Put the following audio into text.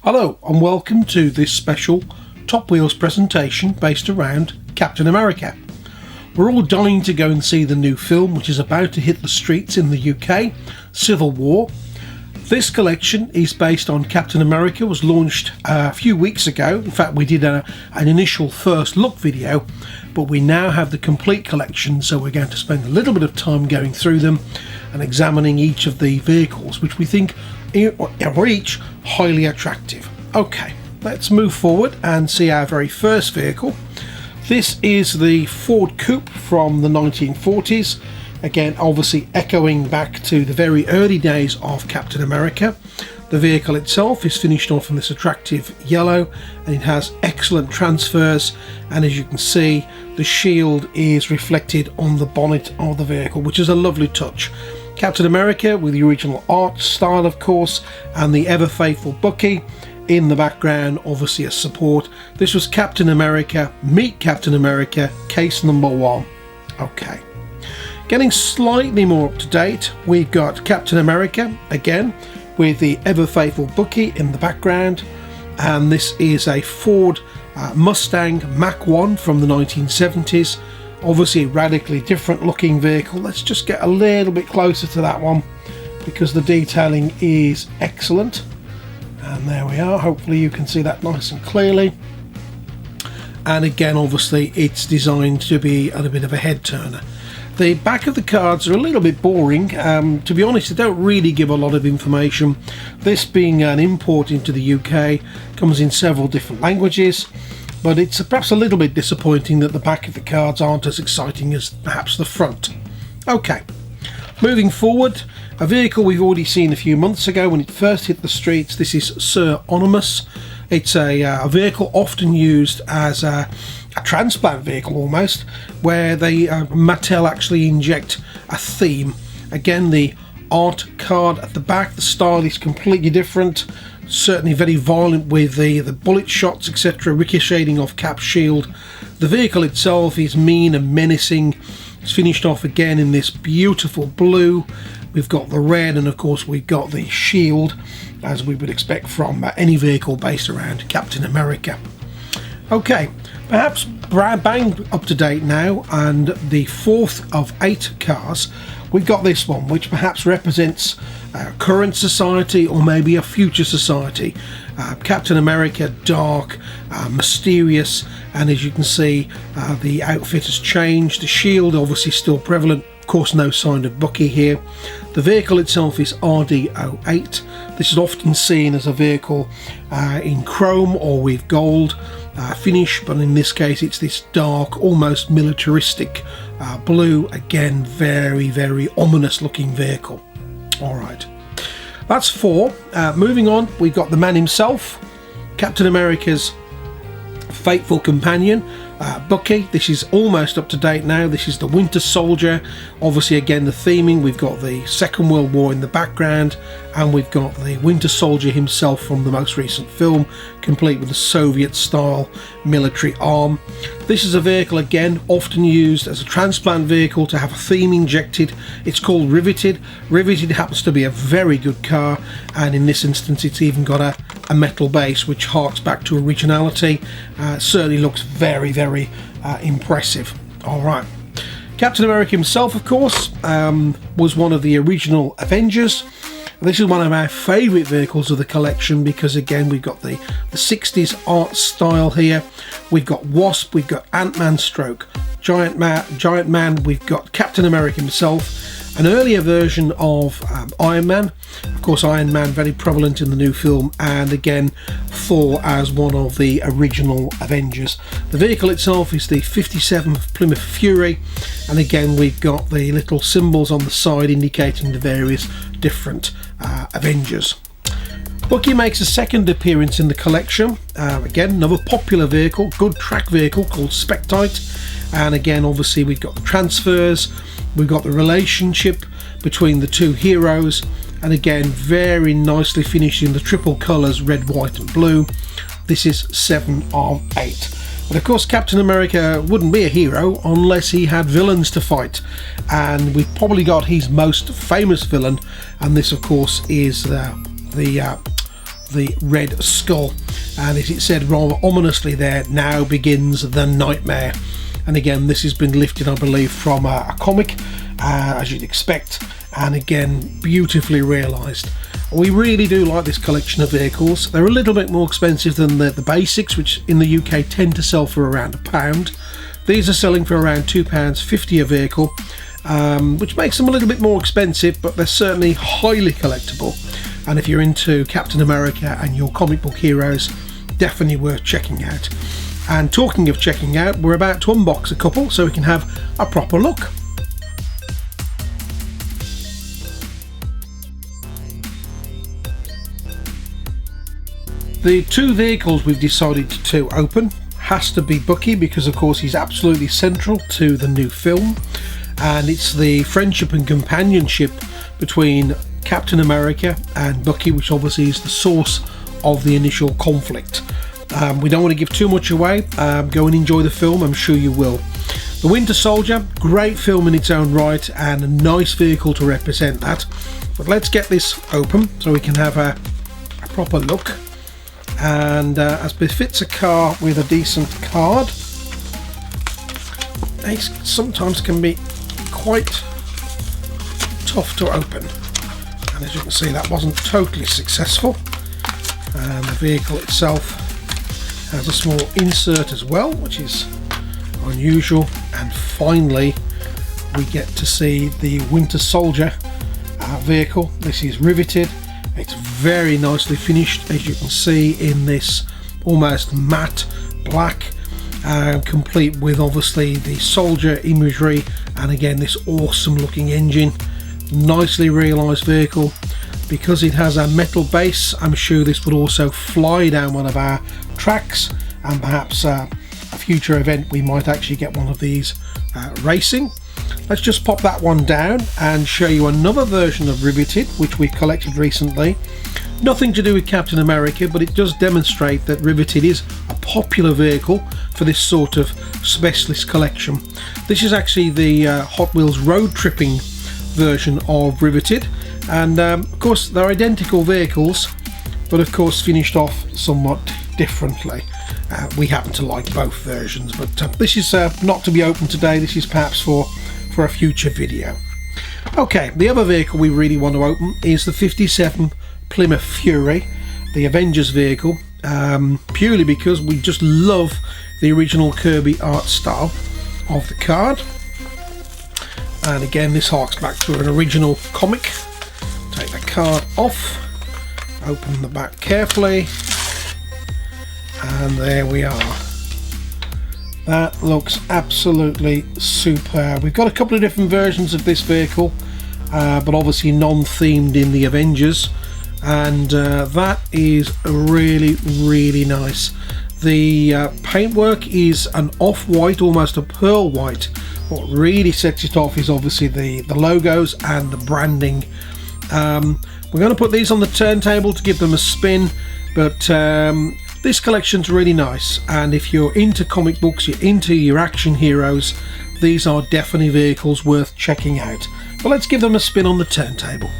Hello and welcome to this special Top Wheels presentation based around Captain America. We're all dying to go and see the new film which is about to hit the streets in the UK, Civil War. This collection is based on Captain America, was launched a few weeks ago. In fact, we did an initial first look video, but we now have the complete collection, so we're going to spend a little bit of time going through them and examining each of the vehicles, which we think are each highly attractive. Okay, let's move forward and see our very first vehicle. This is the Ford Coupe from the 1940s. Again, obviously echoing back to the very early days of Captain America. The vehicle itself is finished off in this attractive yellow, and it has excellent transfers, and as you can see, the shield is reflected on the bonnet of the vehicle, which is a lovely touch. Captain America with the original art style, of course, and the ever faithful Bucky in the background, obviously as support. This was Captain America Meet Captain America case number 1. Okay, getting slightly more up to date, we've got Captain America again with the ever faithful Bucky in the background, and this is a Ford Mustang Mach 1 from the 1970s. Obviously a radically different looking vehicle. Let's just get a little bit closer to that one because the detailing is excellent. And there we are, hopefully you can see that nice and clearly. And again, obviously it's designed to be a bit of a head turner. The back of the cards are a little bit boring. To be honest, they don't really give a lot of information. This being an import into the UK, comes in several different languages, but it's perhaps a little bit disappointing that the back of the cards aren't as exciting as perhaps the front. Okay, moving forward, a vehicle we've already seen a few months ago when it first hit the streets. This is Sir Onimus. It's a vehicle often used as a transplant vehicle almost, where they Mattel actually inject a theme. Again, the art card at the back, the style is completely different, certainly very violent with the bullet shots, etc., ricocheting off Cap's shield. The vehicle itself is mean and menacing. It's finished off again in this beautiful blue. We've got the red, and of course we've got the shield, as we would expect from any vehicle based around Captain America. Okay, perhaps bang up to date now, and the fourth of 8 cars, we've got this one, which perhaps represents current society or maybe a future society. Captain America, dark, mysterious, and as you can see, the outfit has changed. The shield obviously still prevalent. Of course, no sign of Bucky here. The vehicle itself is RD08. This is often seen as a vehicle in chrome or with gold finish, but in this case it's this dark, almost militaristic blue. Again, very, very ominous looking vehicle. Alright, that's 4. Moving on, we've got the man himself, Captain America's faithful companion, Bucky. This is almost up to date now. This is the Winter Soldier. Obviously again the theming, we've got the Second World War in the background, and we've got the Winter Soldier himself from the most recent film, complete with the Soviet style military arm. This is a vehicle again often used as a transplant vehicle to have a theme injected. It's called Riveted. Riveted happens to be a very good car, and in this instance it's even got a metal base which harks back to originality. Certainly looks very, very impressive. Alright, Captain America himself, of course, was one of the original Avengers. This is one of our favourite vehicles of the collection because again we've got the 60s art style here. We've got Wasp, we've got Ant-Man stroke Giant Man, we've got Captain America himself, an earlier version of Iron Man. Of course, Iron Man very prevalent in the new film, and again Thor as one of the original Avengers. The vehicle itself is the 57 Plymouth Fury, and again we've got the little symbols on the side indicating the various different Avengers. Bucky makes a second appearance in the collection. Again, another popular vehicle, good track vehicle called Spectite, and again obviously we've got the transfers, we've got the relationship between the two heroes, and again very nicely finished in the triple colours red, white and blue. This is 7 of 8. But of course Captain America wouldn't be a hero unless he had villains to fight, and we've probably got his most famous villain, and this of course is the the Red Skull. And as it said rather ominously there, now begins the nightmare. And again, this has been lifted, I believe, from a comic, as you'd expect, and again, beautifully realised. We really do like this collection of vehicles. They're a little bit more expensive than the basics, which in the UK tend to sell for around £1. These are selling for around £2.50 a vehicle, which makes them a little bit more expensive, but they're certainly highly collectible. And if you're into Captain America and your comic book heroes, definitely worth checking out. And talking of checking out, we're about to unbox a couple so we can have a proper look. The two vehicles we've decided to open has to be Bucky, because of course he's absolutely central to the new film, and it's the friendship and companionship between Captain America and Bucky, which obviously is the source of the initial conflict. We don't want to give too much away. Go and enjoy the film, I'm sure you will. The Winter Soldier, great film in its own right and a nice vehicle to represent that. But let's get this open so we can have a proper look. And as befits a car with a decent card, they sometimes can be quite tough to open, and as you can see, that wasn't totally successful. And the vehicle itself has a small insert as well, which is unusual. And finally we get to see the Winter Soldier vehicle. This is riveted. It's very nicely finished, as you can see, in this almost matte black, complete with obviously the soldier imagery, and again this awesome looking engine. Nicely realised vehicle. Because it has a metal base, I'm sure this would also fly down one of our tracks, and perhaps a future event we might actually get one of these racing. Let's just pop that one down and show you another version of Riveted, which we collected recently. Nothing to do with Captain America, but it does demonstrate that Riveted is a popular vehicle for this sort of specialist collection. This is actually the Hot Wheels road tripping version of Riveted, and of course they're identical vehicles, but of course finished off somewhat differently. We happen to like both versions, but this is not to be opened today. This is perhaps for a future video. Okay, the other vehicle we really want to open is the 57 Plymouth Fury, the Avengers vehicle, purely because we just love the original Kirby art style of the card. And again, this harks back to an original comic. Take the card off, open the back carefully, and there we are. That looks absolutely superb. We've got a couple of different versions of this vehicle, but obviously non-themed in the Avengers, and that is really nice. The paintwork is an off-white, almost a pearl white. What really sets it off is obviously the logos and the branding. We're going to put these on the turntable to give them a spin, but this collection's really nice, and if you're into comic books, you're into your action heroes, these are definitely vehicles worth checking out. But let's give them a spin on the turntable.